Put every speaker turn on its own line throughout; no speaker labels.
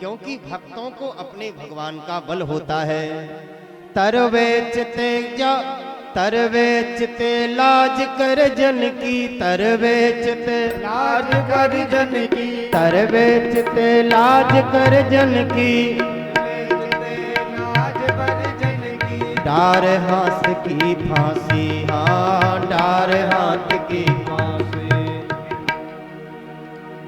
क्योंकि भक्तों को अपने भगवान का बल होता है। तरवे चिते लाज कर जन की, तरवे चिते
लाज कर जन की,
तरवे चिते लाज कर जन की,
लाज कर जन की।
डार हाथ की फांसी, हाँ डार हाथ की फांसी।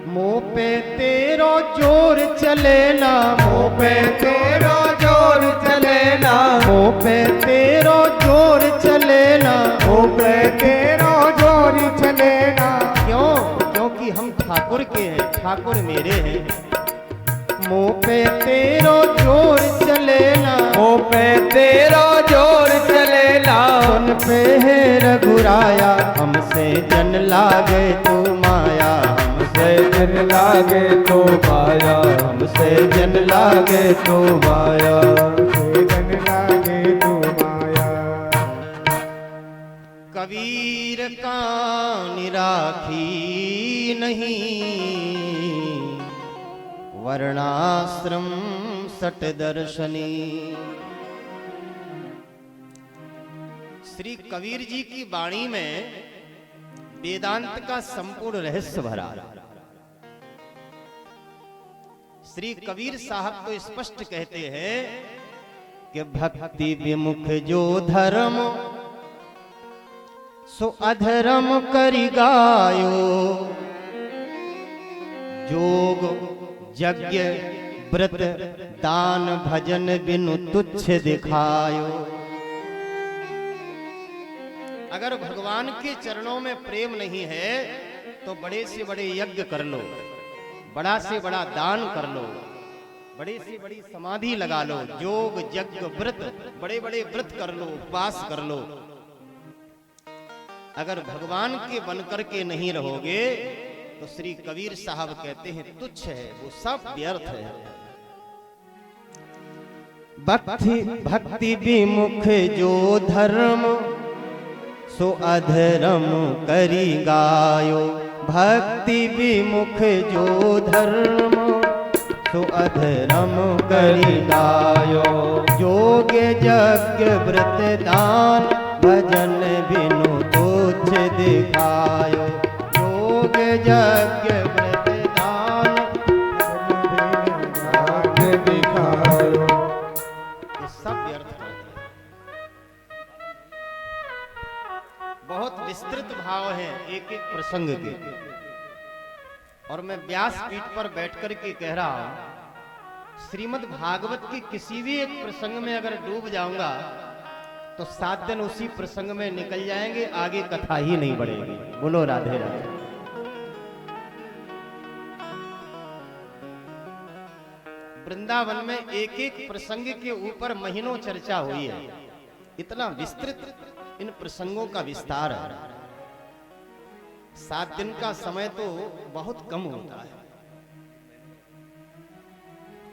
मुँह पे तेरो जोर चले ना,
मुँह पे तेरो जोर चले ना,
मुँह पे तेरो जोर चले ना,
मुँह पे तेरो जोर चले ना।
क्यों? क्योंकि हम ठाकुर के हैं, ठाकुर मेरे हैं। मुँह पे तेरो जोर चले ना,
मुँह पे तेरो जोर चले ना।
सुन पे है रघुराया, हमसे जन लागे तू माया, हमसे
जन लागे तो माया,
हमसे जन लागे तू माया।
जन लागे तो माया।
कबीर का निराखी नहीं, वर्णाश्रम सट दर्शनी। श्री कबीर जी की वाणी में वेदांत का संपूर्ण रहस्य भरा। श्री कबीर साहब तो स्पष्ट कहते हैं कि भक्ति विमुख जो धर्म, सो अधर्म करि गायो, जोग यज्ञ व्रत दान भजन बिनु तुच्छ दिखायो। अगर भगवान के चरणों में प्रेम नहीं है तो बड़े से बड़े यज्ञ कर लो, बड़ा से बड़ा दान कर लो, बड़े से बड़ी समाधि लगा लो, योग यज्ञ व्रत बड़े बड़े व्रत कर लो, उपवास कर लो, अगर भगवान के बनकर के नहीं रहोगे तो श्री कबीर साहब कहते हैं तुच्छ है, वो सब व्यर्थ है। भक्ति विमुख जो धर्म, सो अधर्म करि गायो। भक्ति विमुख जो धर्म, सो अधर्म करि गायो। योग यज्ञ व्रत दान भजन बिनु तुच्छ दिखायो। योग यज्ञ व्रत दान
भजन दिखायो।
ये सब व्यर्थ है। बहुत विस्तृत भाव है एक एक प्रसंग के, और मैं व्यास पीठ पर बैठकर के कह रहा हूं, श्रीमद् भागवत के किसी भी एक प्रसंग में अगर डूब जाऊंगा तो 7 दिन उसी प्रसंग में निकल जाएंगे, आगे कथा ही नहीं बढ़ेगी। बोलो राधे राधे। वृंदावन में एक एक प्रसंग के ऊपर महीनों चर्चा हुई है, इतना विस्तृत इन प्रसंगों का विस्तार है। 7 दिन का समय तो बहुत कम होता है।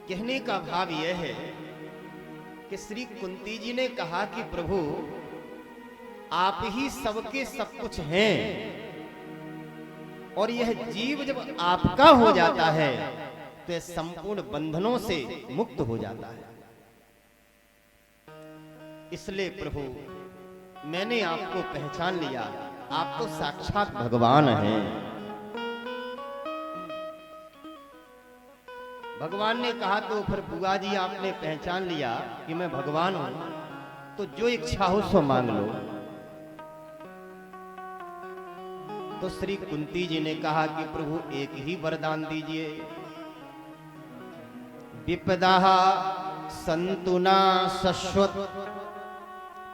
कहने का भाव यह है कि श्री कुंती जी ने कहा कि प्रभु आप ही सबके सब कुछ हैं, और यह जीव जब आपका हो जाता है तो यह संपूर्ण बंधनों से मुक्त हो जाता है। इसलिए प्रभु मैंने आपको पहचान लिया, आप तो साक्षात भगवान हैं। भगवान ने कहा तो फिर बुआ जी आपने पहचान लिया कि मैं भगवान हूं, तो जो इच्छा हो सो मांग लो। तो श्री कुंती जी ने कहा कि प्रभु एक ही वरदान दीजिए। विपदा संतु न शश्वत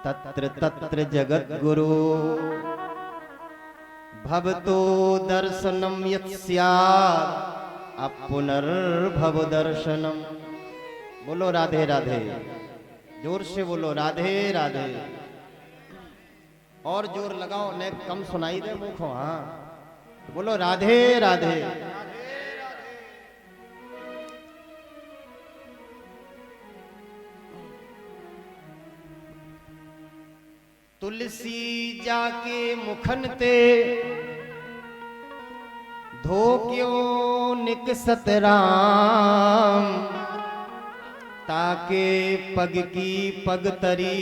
तत्र तत्र जगत गुरु, भवतो दर्शनम यत् स्यात् पुनर्भव दर्शनम। बोलो राधे राधे, जोर से बोलो राधे राधे, और जोर लगाओ, ने कम सुनाई दे मुखो। हाँ बोलो राधे राधे। तुलसी जाके मुखन ते, धो क्यों निकसत राम। ताके पग की पग तरी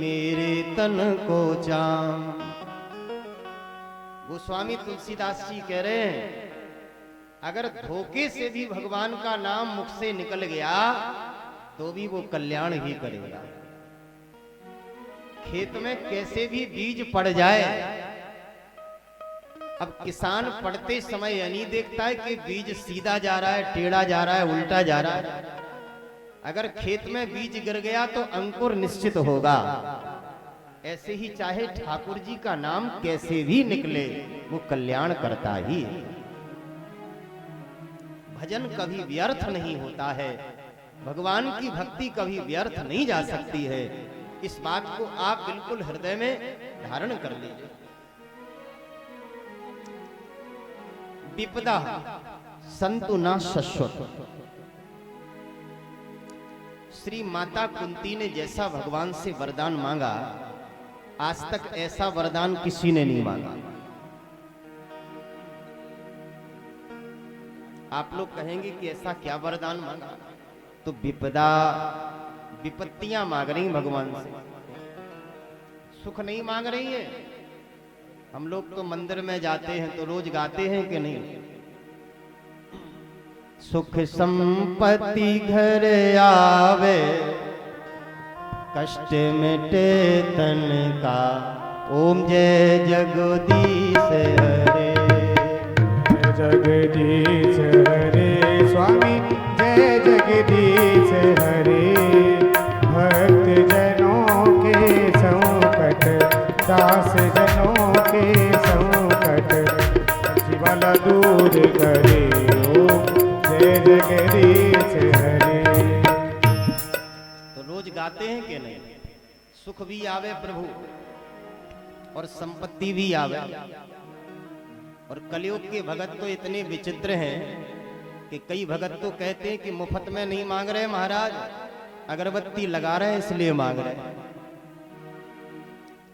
मेरे तन को चाम। गोस्वामी तुलसीदास जी कह रहे हैं, अगर धोखे से भी भगवान का नाम मुख से निकल गया तो भी वो कल्याण ही करेगा। खेत में कैसे भी बीज पड़ जाए, अब किसान पड़ते समय यह नहीं देखता है कि बीज सीधा जा रहा है, टेढ़ा जा रहा है, उल्टा जा रहा है। अगर खेत में बीज गिर गया तो अंकुर निश्चित होगा। ऐसे ही चाहे ठाकुर जी का नाम कैसे भी निकले, वो कल्याण करता ही है। भजन कभी व्यर्थ नहीं होता है, भगवान की भक्ति कभी व्यर्थ नहीं जा सकती है। इस बात को आप बिल्कुल हृदय में धारण कर लीजिए। विपदा संतु ना शश्वत। श्री माता कुंती ने जैसा भगवान से वरदान मांगा, आज तक ऐसा वरदान किसी ने नहीं मांगा। आप लोग कहेंगे कि ऐसा क्या वरदान मांगा, तो विपदा, विपत्तियां मांग रही भगवान से, सुख नहीं मांग रही है। हम लोग तो मंदिर में जाते हैं तो रोज गाते हैं कि नहीं, सुख संपत्ति घर आवे, कष्ट मिटे तन का, ओम जय जगदीश हरे।
जगदीश हरे स्वामी जय जगदीश हरे। भक्त जनों के संकट, दास जनों के संकट, जीवाला दूर करे ओम जय जगदीश हरे।
तो रोज गाते हैं कि नहीं, सुख भी आवे प्रभु और संपत्ति भी आवे। और कलयुग के भगत तो इतने विचित्र हैं कि कई भगत तो कहते हैं कि मुफ्त में नहीं मांग रहे महाराज, अगरबत्ती लगा रहे हैं इसलिए मांग रहे हैं।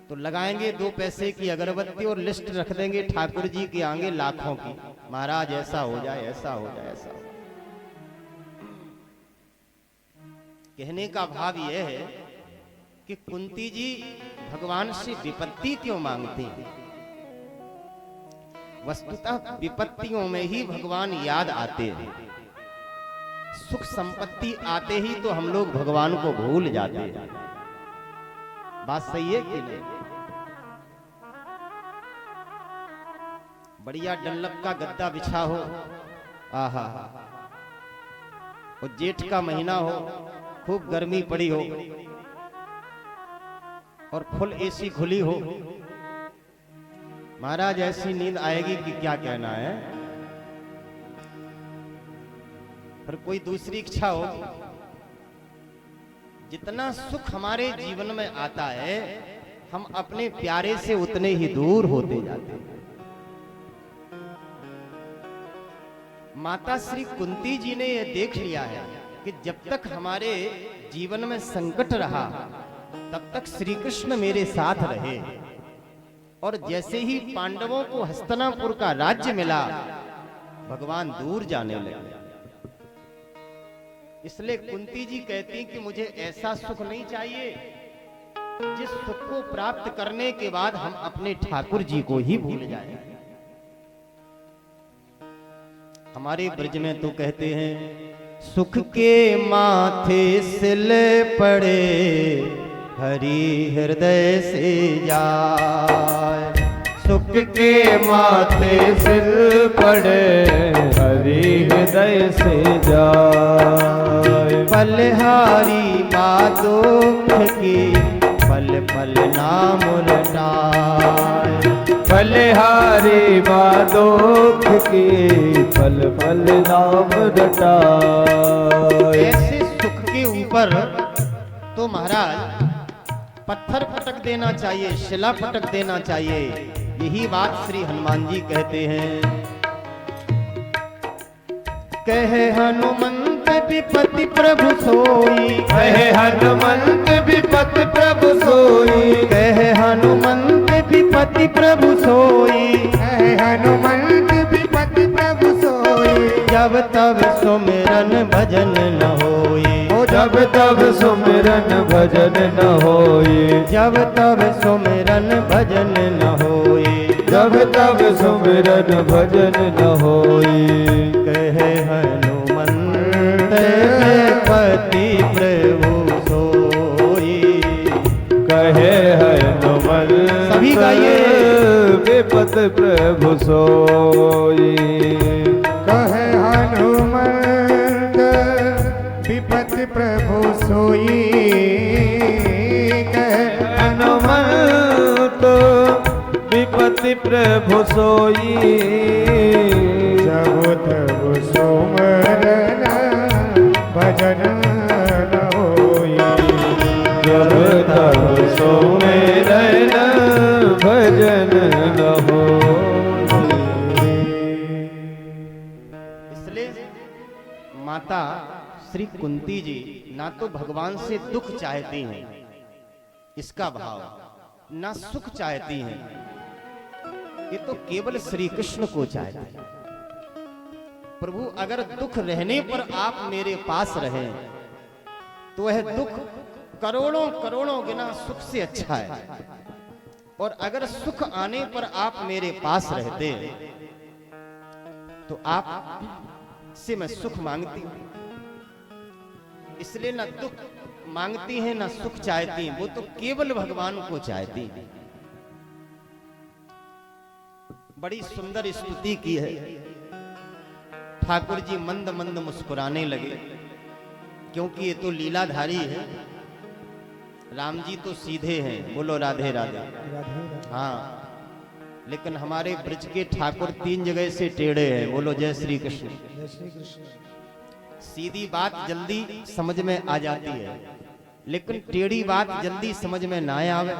तो लगाएंगे 2 पैसे की अगरबत्ती और लिस्ट रख देंगे ठाकुर जी के आगे लाखों की, महाराज ऐसा हो जाए, ऐसा हो जाए, ऐसा हो। कहने का भाव यह है कि कुंती जी भगवान से विपत्ति क्यों मांगते हैं। वस्तुतः विपत्तियों में ही भगवान याद आते हैं। सुख संपत्ति आते ही तो हम लोग भगवान को भूल जाते हैं। बात सही है कि नहीं? बढ़िया डल्लप का गद्दा बिछा हो, आहा, और जेठ का महीना हो, खूब गर्मी पड़ी हो और फुल एसी खुली हो, महाराज ऐसी नींद आएगी कि क्या कहना है। पर कोई दूसरी इच्छा हो, जितना सुख हमारे जीवन में आता है हम अपने प्यारे से उतने ही दूर होते जाते हैं। माता श्री कुंती जी ने यह देख लिया है कि जब तक हमारे जीवन में संकट रहा तब तक श्री कृष्ण मेरे साथ रहे, और जैसे ही पांडवों को हस्तिनापुर का राज्य मिला भगवान दूर जाने लगे। इसलिए कुंती जी कहती कि मुझे ऐसा सुख नहीं चाहिए जिस सुख को प्राप्त करने के बाद हम अपने ठाकुर जी को ही भूल जाएं। हमारे ब्रज में तो कहते हैं सुख के माथे सिल पड़े हरि हृदय से जाए।
सुख के माथे सिर पड़े हरि हृदय से जाए।
बलिहारी दुख की पल पल नाम रटाए।
बलिहारी दुख की पल पल नाम रटाए।
ऐसे सुख के ऊपर तो महाराज पत्थर पटक देना चाहिए, शिला पटक देना चाहिए। यही बात श्री हनुमान जी कहते हैं। कहे हनुमंत विपत्ति प्रभु सोई।
कहे हनुमंत विपत्ति प्रभु सोई।
कहे हनुमंत विपत्ति प्रभु सोई।
कहे हनुमंत विपत्ति प्रभु सोई।
जब तब सुमिरन भजन न होई।
जब तब सुमिरन भजन न होए,
जब तब सुमिरन भजन न होए,
जब तब सुमिरन भजन न होए।
कहे हनुमंत पति प्रभु सोई,
कहे हनुमंत
सभी गाइए।
विपत प्रभु सोई,
कहे हनुमंत विपत प्रभु सोई, कहे
हनुमंत विपति प्रभु सोई।
जब तब सुमरन भजन न होई,
जब तब सुमिरन भजन न होई।
इसलिए माता श्री कुंती जी ना तो भगवान से दुख चाहती हैं, इसका भाव, ना सुख चाहती हैं, ये तो केवल श्री कृष्ण को चाहते हैं। प्रभु अगर दुख रहने पर आप मेरे पास रहे तो वह दुख करोड़ों करोड़ों गुना सुख से अच्छा है, और अगर सुख आने पर आप मेरे पास रहते तो आप से मैं सुख मांगती हूं। इसलिए ना दुख मांगती हैं ना सुख चाहती हैं, वो तो केवल भगवान को चाहती हैं। बड़ी सुंदर स्तुति की है। ठाकुर जी मंद मंद मुस्कुराने लगे, क्योंकि ये तो लीलाधारी है। राम जी तो सीधे हैं, बोलो राधे राधे। हाँ, लेकिन हमारे ब्रज के ठाकुर 3 जगह से टेढ़े हैं, बोलो जय श्री कृष्ण। सीधी बात जल्दी समझ में आ जाती है, लेकिन टेढ़ी बात जल्दी समझ में ना आवे।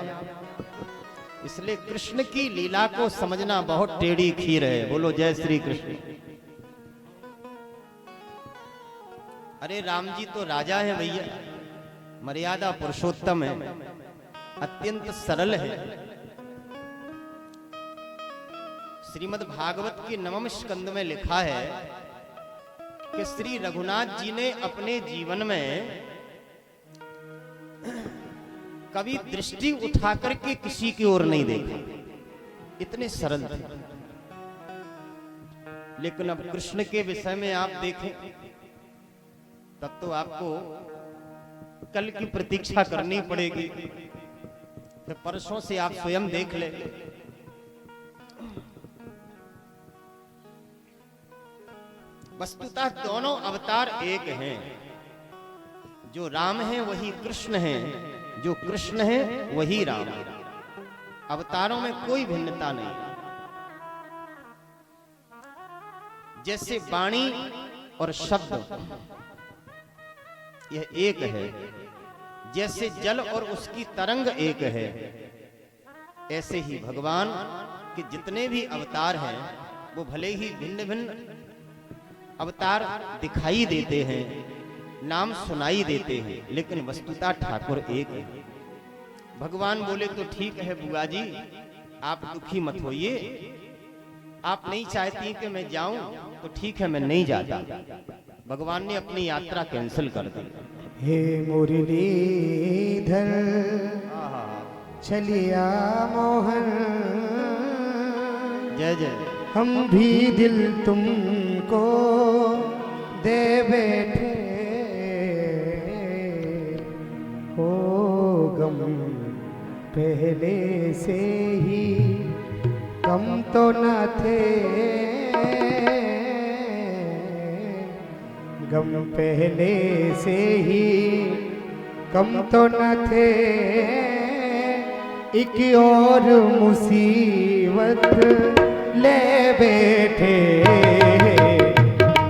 इसलिए कृष्ण की लीला को समझना बहुत टेढ़ी खीर है, बोलो जय श्री कृष्ण। अरे राम जी तो राजा है भैया, मर्यादा पुरुषोत्तम है, अत्यंत सरल है। श्रीमद् भागवत के 9वें स्कंद में लिखा है कि श्री रघुनाथ जी ने अपने जीवन में कभी दृष्टि उठा करके किसी की ओर नहीं देखा, इतने सरल थे। लेकिन अब कृष्ण के विषय में आप देखें तब तो आपको कल की प्रतीक्षा करनी पड़ेगी, फिर परसों से आप स्वयं देख ले। वस्तुतः दोनों अवतार एक हैं, जो राम है वही कृष्ण है, जो कृष्ण है वही राम है। अवतारों में कोई भिन्नता नहीं। जैसे वाणी और शब्द यह एक है, जैसे जल और उसकी तरंग एक है, ऐसे ही भगवान के जितने भी अवतार हैं वो भले ही भिन्न भिन्न अवतार दिखाई देते हैं, नाम सुनाई देते हैं, लेकिन वस्तुतः ठाकुर एक है। भगवान बोले तो ठीक है बुआ जी, आप दुखी मत होइए, आप नहीं चाहती कि मैं जाऊं तो ठीक है, मैं नहीं जाता। भगवान ने अपनी यात्रा कैंसिल कर दी।
हे मुरलीधर चलिया मोहन,
जय जय।
हम भी दिल तुमको दे बैठे, हो गम पहले से ही कम तो न थे, गम पहले से ही कम तो न थे, एक और मुसीबत ले बैठे,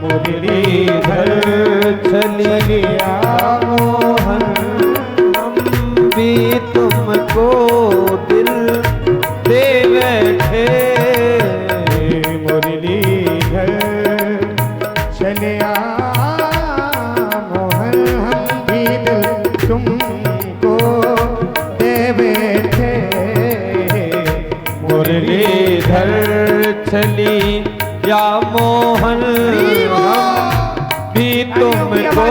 मुरलीधर चलिया मोहन, हम भी तुमको दिल दे बैठे,
मुरलीधर चलिया मोहन, हम भी दिल तुमको दे बैठे,
मुरलीधर चली या मोहन, हम भी तुमको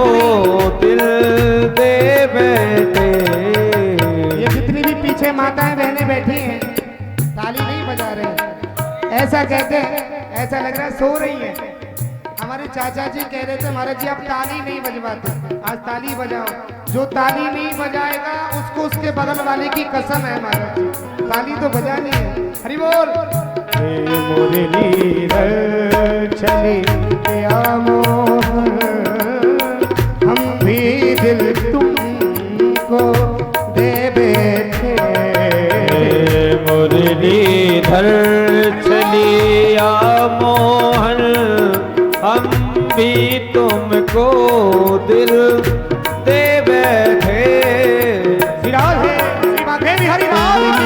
दिल
ऐसा कहते हैं, ऐसा लग रहा है सो रही है। हमारे चाचा जी कह रहे थे महाराज जी आप ताली नहीं बजवाते, आज ताली बजाओ। जो ताली नहीं बजाएगा उसको उसके बगल वाले की कसम है महाराज जी, ताली तो बजानी है। हरि बोल। मुरलीधर चली हम भी दिल तुमको दे बैठे।
मुरलीधर चलिया मोहन हम भी तुमको दिल दे बैठे।
विराज है श्री माधे बिहारी लाल की।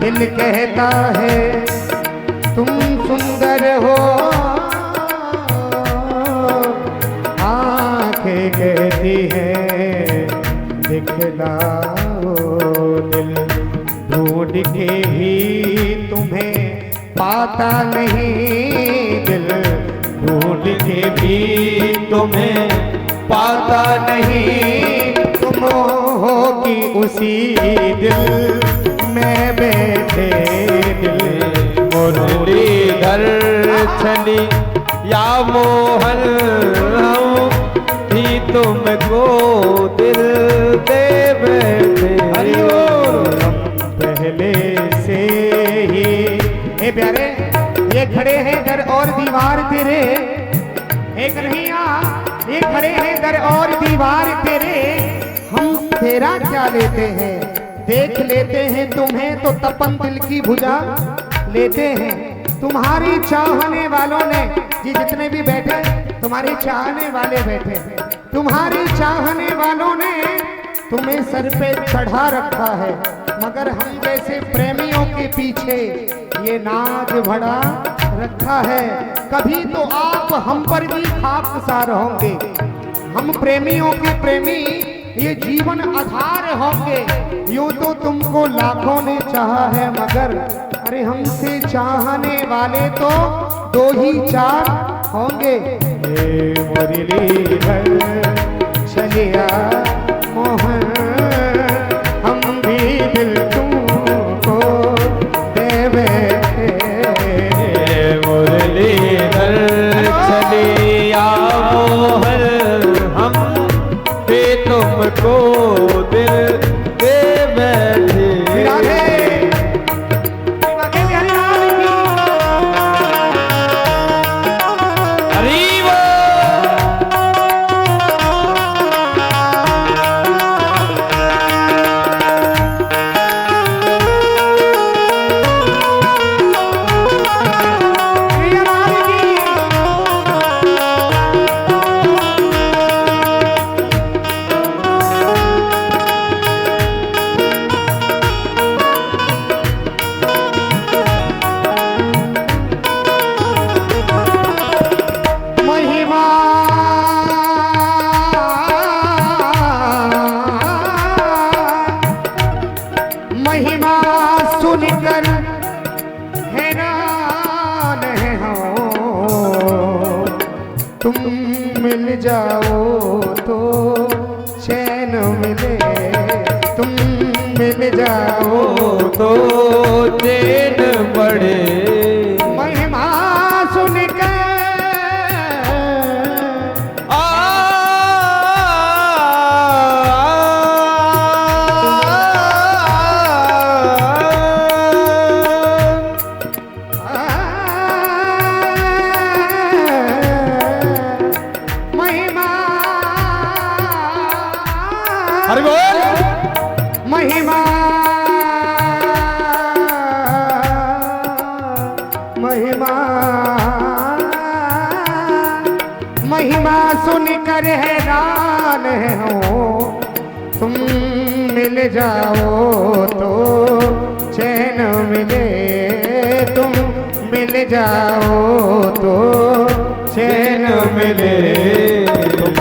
दिल कहता है तुम सुंदर हो, आंखें कहती हैं दिखलाओ। दिल ढूंढ के भी तुम्हें पाता नहीं, दिल ढूंढ के भी तुम्हें पाता नहीं। तुम हो कि उसी दिल में बैठे दिल।
मुरलीधर चली या मोहन हम भी तुमको दिल दे बैठे।
हम पहले से ही हे प्यारे ये खड़े हैं दर और दीवार तेरे, एक नहीं ये खड़े हैं दर और दीवार तेरे। हम तेरा क्या लेते हैं, देख लेते हैं तुम्हें तो तपन दिल की भुजा लेते हैं। तुम्हारी चाहने वालों ने जी जितने भी बैठे तुम्हारे चाहने वाले बैठे हैं, तुम्हारी चाहने वालों ने तुम्हें सर पे चढ़ा रखा है, मगर हम जैसे प्रेमियों के पीछे ये नाज भरा रखा है। कभी तो आप हम पर भी खाकसार होंगे, हम प्रेमियों के प्रेमी ये जीवन आधार होंगे। यूं तो तुमको लाखों ने चाहा है, मगर अरे हमसे चाहने वाले तो दो ही चार होंगे। मुरलीधर चलिया मोहन हम भी दिल तुमको दे बैठे।
मुरलीधर चलिया मोहन हम भी तुमको दिल दे बैठे।
महिमा सुनकर हैरान है हम, तुम मिल जाओ तो चैन मिले, तुम मिल जाओ
तो चैन पड़े।
महिमा सुनकर महिमा
हरि बोल।
महिमा महिमा महिमा सुनकर हैरान हो, तुम मिल जाओ तो चैन मिले, तुम मिल जाओ तो चैन मिले। तुम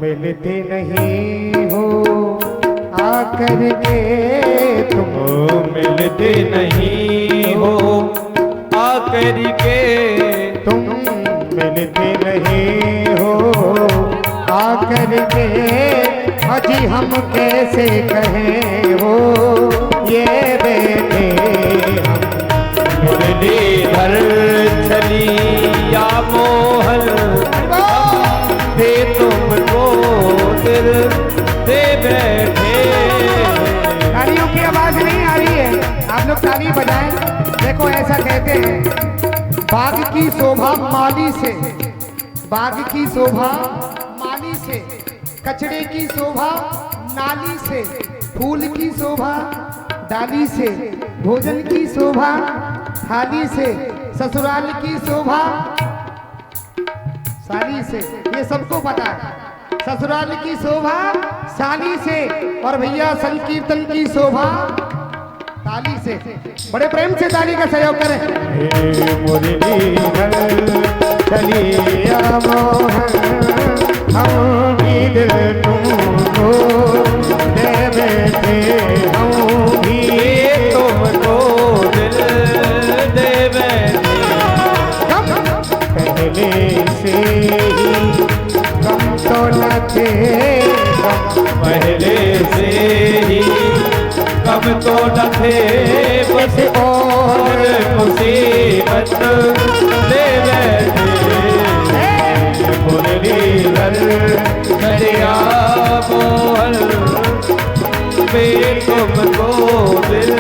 मिलते नहीं हो आकर के, तुम
मिलते नहीं हो आकर के।
तुम मिलते नहीं हो आकर के, अजी हम कैसे कहें हो ये बेटे हम
मुरलीधर छलिया मोहन दे तुमको दिल दे बैठे।
तालियों की आवाज नहीं आ रही है, आप लोग ताली बजाएं। देखो ऐसा कहते हैं, बाग की शोभा माली से, बाग की शोभा माली से, कचड़े की शोभा नाली से, फूल की शोभा डाली से, भोजन की शोभा थाली से, ससुराल की शोभा साली से, ये सबको पता है। ससुराल की शोभा साली से, और भैया संकीर्तन की शोभा ताली से। बड़े प्रेम से ताली का सहयोग करें। हे मुरलीधर चलिया मोहन, हम भी दिल तुमको दे बैठे, हम भी
तुमको दिल दे बैठे।
पहले से ही कम तो न थे,
पहले से ही कम तो न थे, बस और मुसीबत ले बैठे। मुरलीधर छलिया मोहन वे तुमको दिल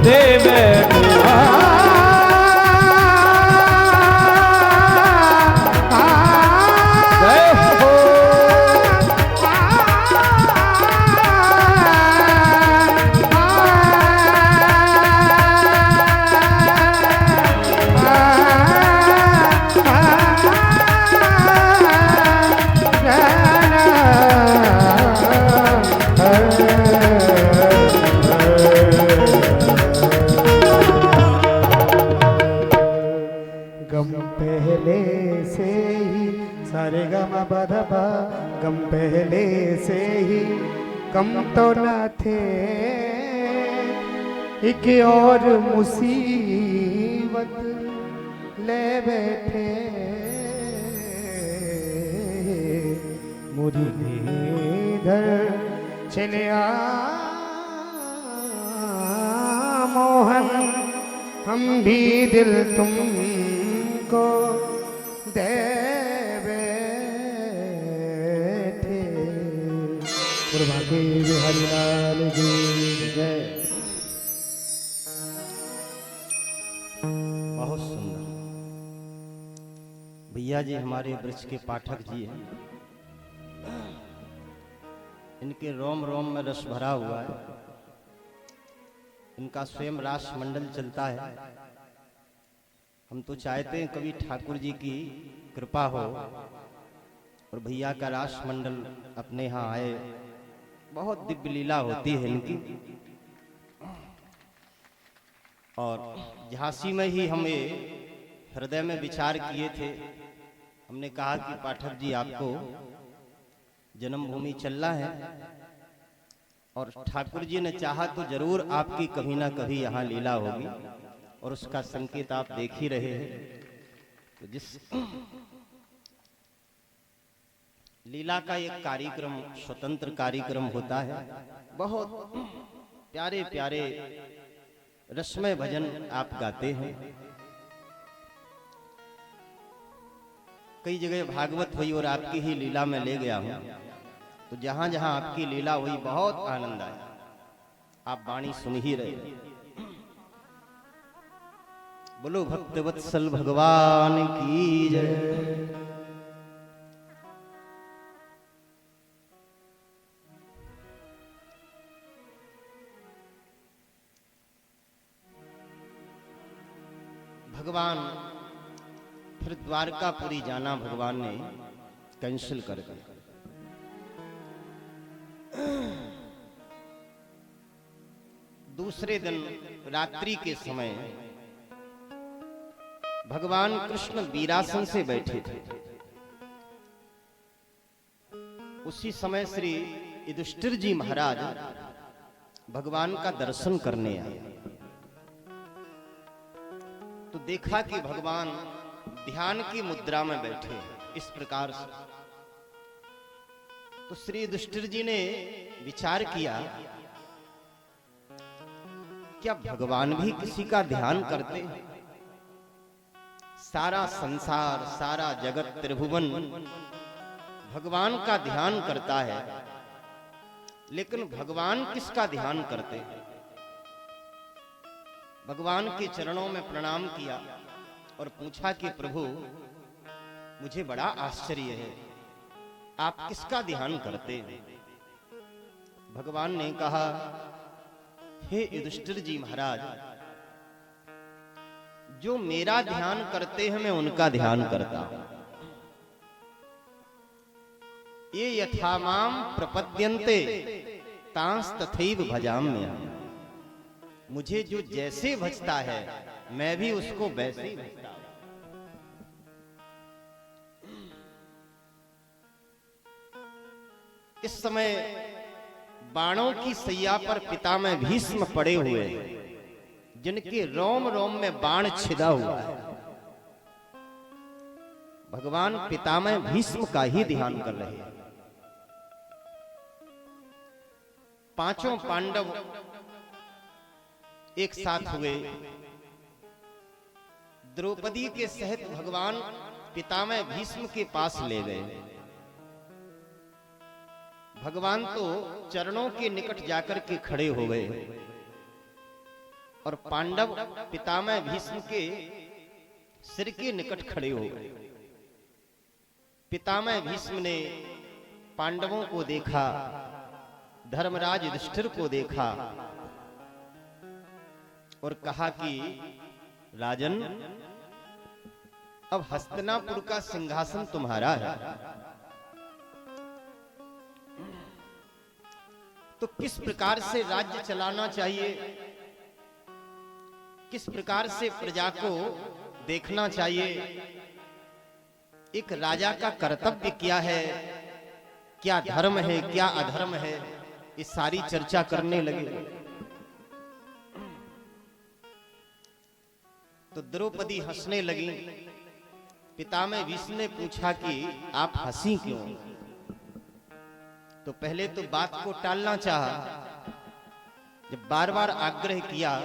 दे बैठे।
गम पहले से ही सारे गम बधबा, गम पहले से ही कम तो न थे, एक और मुसीबत ले बैठे। मुरलीधर चलिया मोहन, हम भी दिल तुमको दे बैठे। गुरुभागी हरिलाल जी जय।
बहुत सुंदर। भैया जी हमारे वृक्ष के पाठक जी हैं, इनके रोम रोम में रस भरा हुआ है। इनका स्वयं राष्ट्रमंडल चलता है। हम तो चाहते हैं कभी ठाकुर जी की कृपा हो और भैया का राष्ट्रमंडल अपने यहाँ आए। बहुत दिव्य लीला होती है इनकी। और झांसी में ही हम ये हृदय में विचार किए थे। हमने कहा कि पाठक जी आपको जन्मभूमि चलना है और ठाकुर जी ने चाहा तो जरूर आपकी कभी ना कभी यहाँ लीला होगी, और उसका संकेत आप देख ही रहे हैं। तो जिस लीला का एक कार्यक्रम, स्वतंत्र कार्यक्रम होता है, बहुत प्यारे प्यारे रसमय भजन आप गाते हैं। कई जगह भागवत हुई और आपकी ही लीला में ले गया हूं, तो जहां जहां आपकी लीला हुई बहुत आनंद आया। आप वाणी सुन ही रहे। बोलो भक्तवत्सल भगवान की जय। भगवान फिर द्वारकापुरी जाना भगवान ने कैंसिल कर दिया। दूसरे दिन रात्रि के समय भगवान कृष्ण वीरासन से बैठे थे। उसी समय श्री युधिष्ठिर जी महाराज भगवान का दर्शन करने आए, तो देखा कि भगवान ध्यान की मुद्रा में बैठे हैं इस प्रकार से। तो श्री युधिष्ठिर जी ने विचार किया, क्या भगवान भी किसी का ध्यान करते हैं? सारा संसार, सारा जगत, त्रिभुवन भगवान का ध्यान करता है, लेकिन भगवान किसका ध्यान करते हैं? भगवान के चरणों में प्रणाम किया और पूछा कि प्रभु, मुझे बड़ा आश्चर्य है, आप किसका ध्यान करते हैं? भगवान ने कहा, हे युधिष्ठिर जी महाराज, जो मेरा ध्यान करते हैं मैं उनका ध्यान करता हूं। ये यथा माम प्रपद्यन्ते तांस तथैव भजाम्यहम्। मुझे जो जैसे भजता है मैं भी उसको वैसे ही भजता हूं। इस समय बाणों की सैया पर पितामह भीष्म पड़े हुए, जिनके रोम रोम में बाण छिदा हुआ है। भगवान पितामह भीष्म का ही ध्यान कर रहे हैं। पांचों पांडव एक साथ हुए, द्रौपदी के सहित भगवान पितामह भीष्म के पास ले गए। भगवान तो चरणों के निकट जाकर के खड़े हो गए और पांडव पितामह भीष्म के सिर के निकट खड़े हो गए। पितामह भीष्म ने पांडवों को देखा, धर्मराज युधिष्ठिर को देखा और कहा कि राजन, अब हस्तिनापुर का सिंहासन तुम्हारा है, तो किस प्रकार से राज्य चलाना चाहिए, किस प्रकार से प्रजा को देखना चाहिए, एक राजा का कर्तव्य क्या है, क्या धर्म है, क्या अधर्म है, इस सारी चर्चा करने लगे। तो द्रौपदी हंसने लगी। पितामह भीष्म ने पूछा कि आप हंसी क्यों? तो पहले तो बात को टालना चाहा, जब बार बार आग्रह किया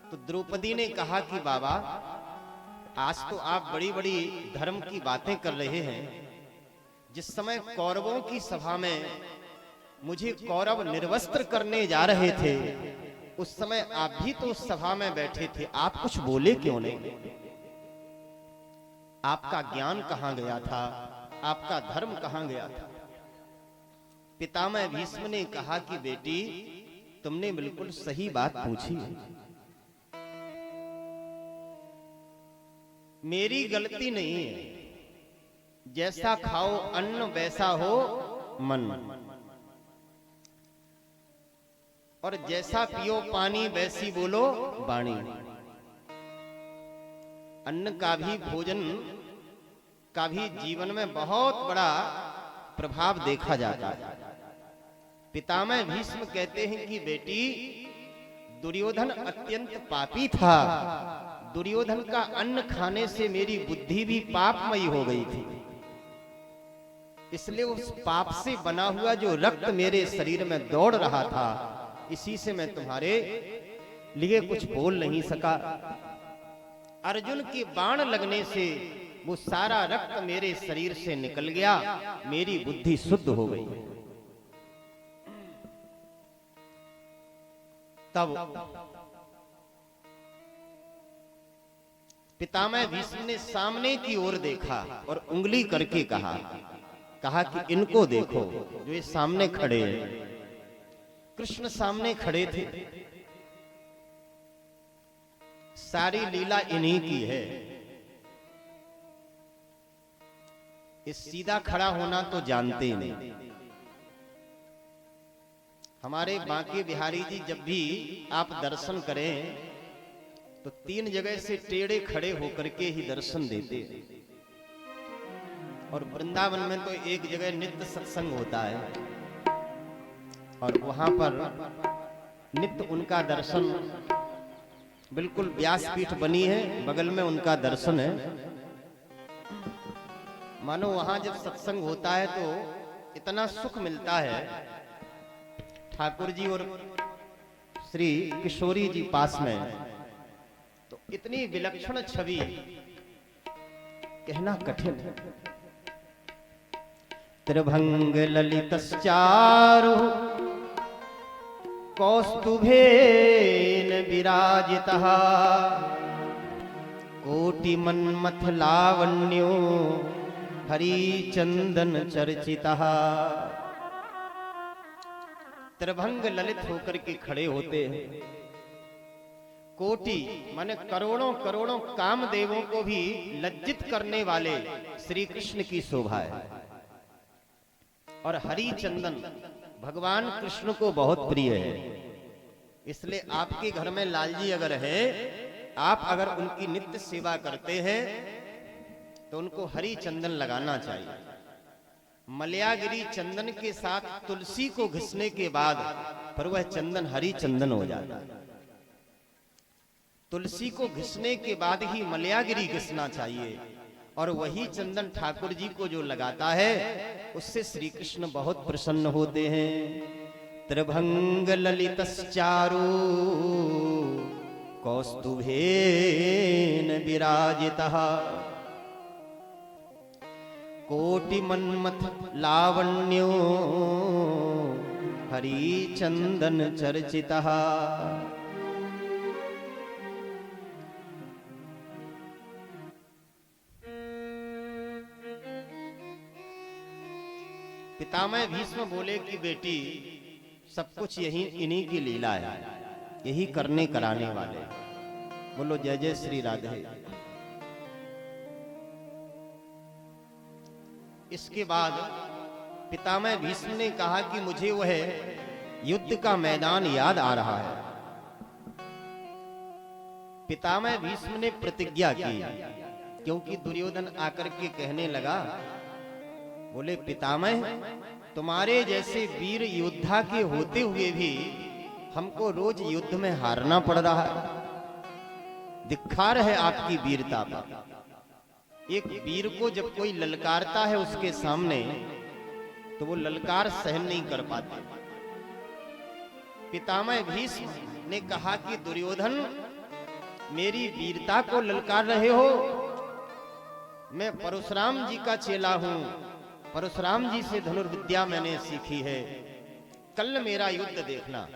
तो द्रौपदी ने कहा कि बाबा, आज तो आप बड़ी बड़ी धर्म की बातें कर रहे हैं। जिस समय कौरवों की सभा में मुझे कौरव निर्वस्त्र करने जा रहे थे, उस समय आप भी तो उस सभा में बैठे थे, आप कुछ बोले क्यों नहीं? आपका ज्ञान कहां गया था, आपका धर्म कहां गया था? पितामह भीष्म ने कहा कि बेटी, तुमने बिल्कुल सही बात पूछी। मेरी गलती नहीं है, जैसा खाओ अन्न वैसा हो मन, और जैसा पियो पानी वैसी बोलो वाणी। अन्न का भी, भोजन का भी जीवन में बहुत बड़ा प्रभाव देखा जाता है। पितामह भीष्म कहते हैं कि बेटी, दुर्योधन अत्यंत पापी था। दुर्योधन का अन्न खाने से मेरी बुद्धि भी पापमयी हो गई थी, इसलिए उस पाप से बना हुआ जो रक्त मेरे शरीर में दौड़ रहा था, इसी से मैं तुम्हारे लिए कुछ बोल नहीं सका। अर्जुन के बाण लगने से वो सारा रक्त मेरे शरीर से निकल गया, मेरी बुद्धि शुद्ध हो गई। तब पितामह भीष्म ने सामने की ओर देखा और उंगली करके कहा कि इनको देखो जो ये सामने खड़े हैं। कृष्ण सामने खड़े थे, सारी लीला इन्हीं की है। इस सीधा खड़ा होना तो जानते ही नहीं। हमारे बांके बिहारी जी जब भी आप दर्शन करें तो 3 जगह से टेढ़े खड़े होकर के ही दर्शन देते हैं। और वृंदावन में तो एक जगह नित्य सत्संग होता है और वहां पर नित्य उनका दर्शन, बिल्कुल व्यासपीठ बनी है, बगल में उनका दर्शन है। मानो वहां जब सत्संग होता है तो इतना सुख मिलता है। ठाकुर जी और श्री किशोरी जी पास में, तो इतनी विलक्षण छवि कहना कठिन है। त्रिभंग ललितश्चारु कौस्तुभेन विराजितः कोटिमन्मथ लावण्यो हरिचंदन चर्चितः। त्रिभंग ललित होकर के खड़े होते हैं। कोटि माने करोड़ों करोड़ों कामदेवों को भी लज्जित करने वाले श्री कृष्ण की शोभा है। और हरि चंदन भगवान कृष्ण को बहुत प्रिय है। इसलिए आपके घर में लाल जी अगर है, आप अगर उनकी नित्य सेवा करते हैं तो उनको हरि चंदन लगाना चाहिए। मलयागिरी चंदन के साथ तुलसी को घिसने के बाद पर वह चंदन हरि चंदन हो जाता है। तुलसी को घिसने के बाद ही मलयागिरी घिसना चाहिए। और वही चंदन ठाकुर जी को जो लगाता है उससे श्री कृष्ण बहुत प्रसन्न होते हैं। त्रिभंग ललितश्चारु कौस्तुभेन विराजितः कोटिमन्मथ लावण्यो हरिचंदन चर्चितः। पितामह भीष्म बोले कि बेटी, सब कुछ यही इन्हीं की लीला है, यही करने कराने वाले। बोलो जय जय श्री राधे। इसके बाद पितामह भीष्म ने कहा कि मुझे वह युद्ध का मैदान याद आ रहा है। पितामह भीष्म ने प्रतिज्ञा की, क्योंकि दुर्योधन आकर के कहने लगा, बोले पितामह, तुम्हारे जैसे वीर योद्धा के होते हुए भी हमको रोज युद्ध में हारना पड़ रहा है। धिक्कार है आपकी वीरता पर। एक वीर को जब कोई ललकारता है उसके सामने तो वो ललकार सहन नहीं कर पाते। पितामह भीष्म ने कहा कि दुर्योधन, मेरी वीरता को ललकार रहे हो? मैं परशुराम जी का चेला हूं, परशुराम जी से धनुर्विद्या मैंने सीखी है। कल मेरा युद्ध देखना,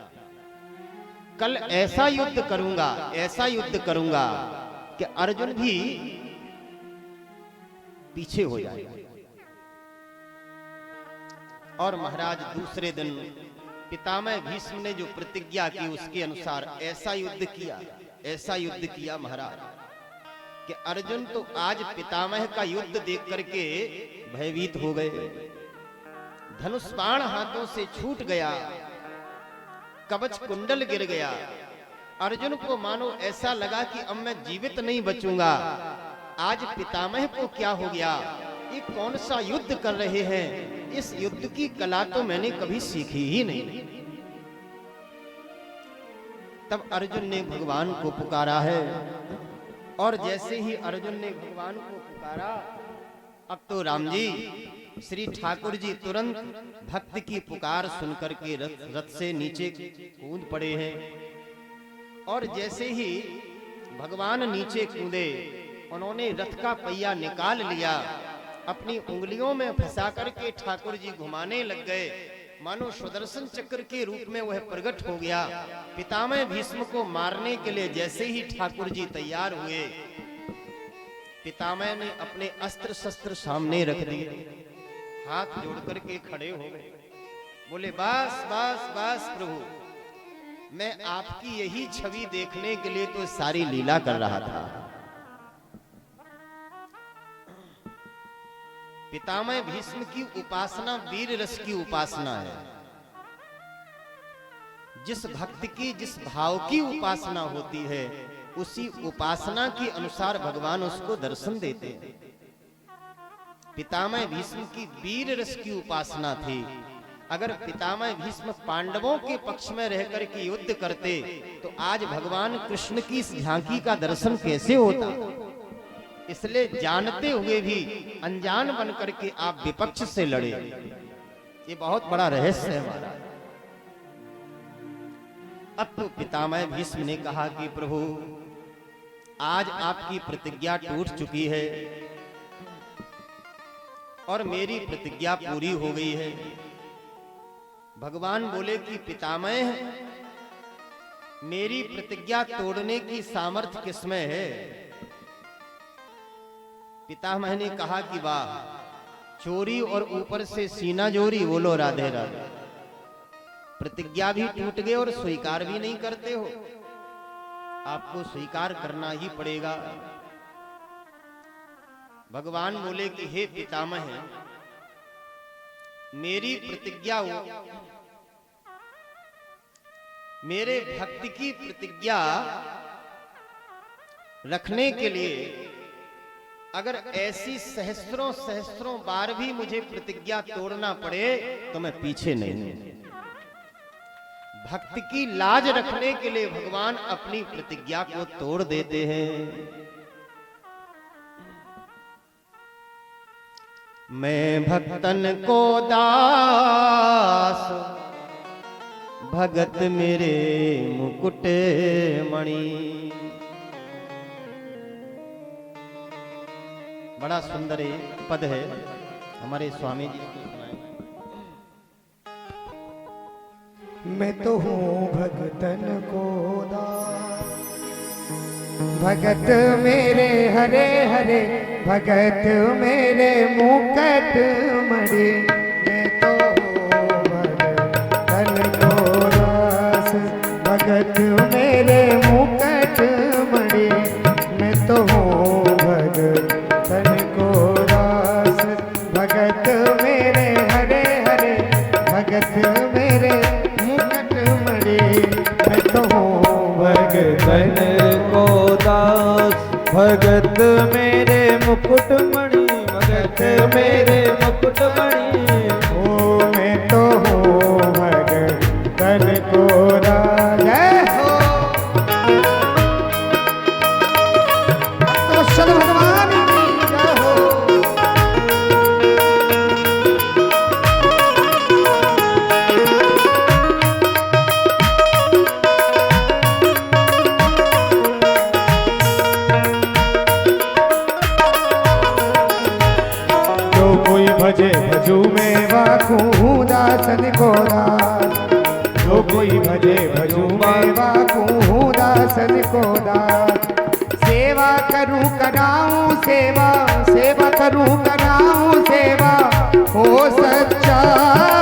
कल ऐसा युद्ध करूंगा, ऐसा युद्ध करूंगा कि अर्जुन भी पीछे हो जाएगा। और महाराज दूसरे दिन पितामह भीष्म ने जो प्रतिज्ञा की उसके अनुसार ऐसा युद्ध किया, ऐसा युद्ध किया महाराज कि अर्जुन तो आज पितामह का युद्ध देख करके भयभीत हो गए। धनुष बाण हाथों से छूट गया, कवच कुंडल गिर गया। अर्जुन को मानो ऐसा लगा कि अब मैं जीवित नहीं बचूंगा। आज पितामह को क्या हो गया? ये कौन सा युद्ध कर रहे हैं? इस युद्ध की कला तो मैंने कभी सीखी ही नहीं। तब अर्जुन ने भगवान को पुकारा है। और जैसे ही अर्जुन ने भगवान को पुकारा, अब तो राम जी, श्री ठाकुर जी तुरंत भक्त की पुकार सुनकर के रथ से नीचे कूद पड़े हैं। और जैसे ही भगवान नीचे कूदे, उन्होंने रथ का पहिया निकाल लिया, अपनी उंगलियों में फंसा करके ठाकुर जी घुमाने लग गए, मानो सुदर्शन चक्र के रूप में वह प्रकट हो गया। पितामह भीष्म को मारने के लिए जैसे ही ठाकुर जी तैयार हुए, पितामह ने अपने अस्त्र शस्त्र सामने रख दिए, हाथ जोड़ करके खड़े हो गए, बोले बस बस बस प्रभु, मैं आपकी यही छवि देखने के लिए तो सारी लीला कर रहा था। पितामह भीष्म की उपासना वीर रस की उपासना है। जिस भक्त की जिस भाव की उपासना होती है, उसी उपासना के अनुसार भगवान उसको दर्शन देते हैं। पितामह भीष्म की वीर रस की उपासना थी। अगर पितामह भीष्म पांडवों के पक्ष में रहकर के युद्ध करते तो आज भगवान कृष्ण की इस झांकी का दर्शन कैसे होता। इसलिए जानते हुए भी अनजान बन करके आप विपक्ष से लड़े, ये बहुत बड़ा रहस्य है हमारा। अब तो पितामह भीष्म ने कहा कि प्रभु, आज आपकी प्रतिज्ञा टूट चुकी है और मेरी प्रतिज्ञा पूरी हो गई है। भगवान बोले कि पितामह, मेरी प्रतिज्ञा तोड़ने की सामर्थ्य किसमें है। पितामह ने कहा कि वाह, चोरी और ऊपर से सीना जोरी, बोलो राधे राधे। प्रतिज्ञा भी टूट गई और स्वीकार भी नहीं करते हो, आपको स्वीकार करना ही पड़ेगा। भगवान बोले कि हे पितामह, मेरी प्रतिज्ञा, मेरे भक्त की प्रतिज्ञा रखने के लिए अगर ऐसी सहस्त्रों सहस्त्रों बार भी मुझे प्रतिज्ञा तोड़ना पड़े तो मैं पीछे नहीं हूं। भक्त की लाज रखने के लिए भगवान अपनी प्रतिज्ञा को तोड़ देते हैं। मैं भक्तन को दास, भगत मेरे मुकुट मणि। बड़ा सुंदर पद है, हमारे स्वामी जी को सुनाए।
मैं तो हूँ भगतन को दास, भगत मेरे हरे हरे, भगत मेरे मुकुट मणि। मैं तो हूँ भगतन को दास, भगत मेरे मुकुट मणि। मैं तो हूँ भगतन को दास, भगत मेरे हरे हरे, भगत मेरे मुकुट मणि। मैं तो हूँ
भगतन को दास, भगत मेरे मुकुट मणि, भगत मेरे मुकुट मणि।
ओ मैं तो हूँ भगतन को दास। जय हो तो चल भगवान की जय हो। भजे भजू में वाकू दासन को दास। जो कोई भजे भजू में वाकू दासन को दास। सेवा करूं कराऊं सेवा, सेवा करूं कराऊं सेवा, हो सच्चा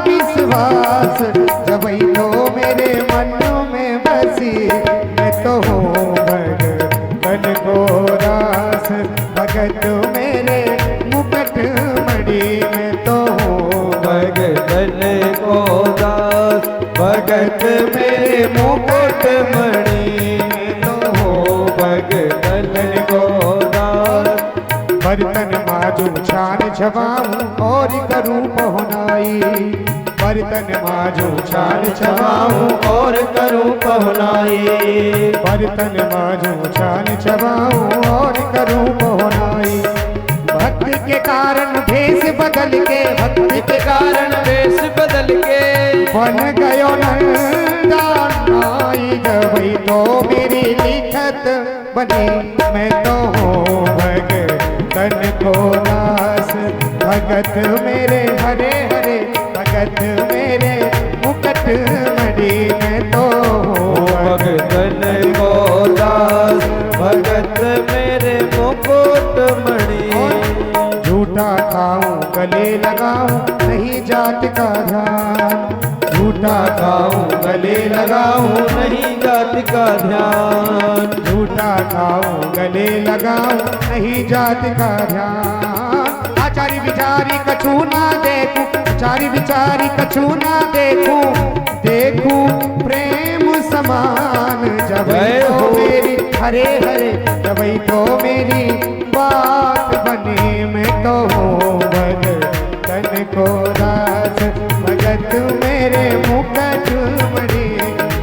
विश्वास जब तो मेरे मन में बसी। मैं तो हूँ भगतन को दास, भगत मेरे मुकुट मणि। मैं तो हूँ
भगतन को दास, भगत मेरे मुकुट मणि।
मैं तो हूँ
भगतन को दास,
बर्तन माजू छान छवाऊं और करूं पहुनाई। बर्तन माजू छान छवाऊं
और करूं पहुनाई।
बर्तन माजू छान छवाऊं और करूं पहुनाई। भक्ति के कारण भेष बदल के, भक्ति के कारण
वेश बदल के
बन गयो नंदा नाई। गई तो मेरी बनी मैं तो हूँ भगतन को दास। भगत मेरे हरे हरे भगत मेरे मुकुट मणि मैं तो हूँ
भगतन को दास भगत मेरे मुकुट मणि।
झूठा खाऊं गले लगाऊं नहीं जात का ध्यान। झूठा खाऊं गले लगाऊं
नहीं जात का ध्यान।
झूठा खाऊं गले लगाऊं नहीं जात का ध्यान। आचारी विचारी कछु ना देखूं आचारी विचारी कछु ना देखूं देखूं प्रेम समान। जब तो मेरी हरे हरे जब तो मेरी बात बनी मैं तो हूँ भगतन को दास। भगत मेरे मुकुट मणि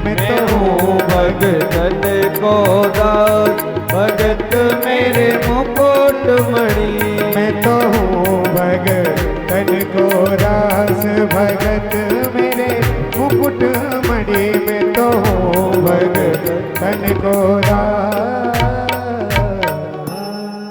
मैं तो हूँ
भगतन को दास भगत मेरे मुकुट मणि।
मैं तो हूँ भगतन को दास। भगत मेरे मुकुट मणि मैं तो हूँ भगतन को दास।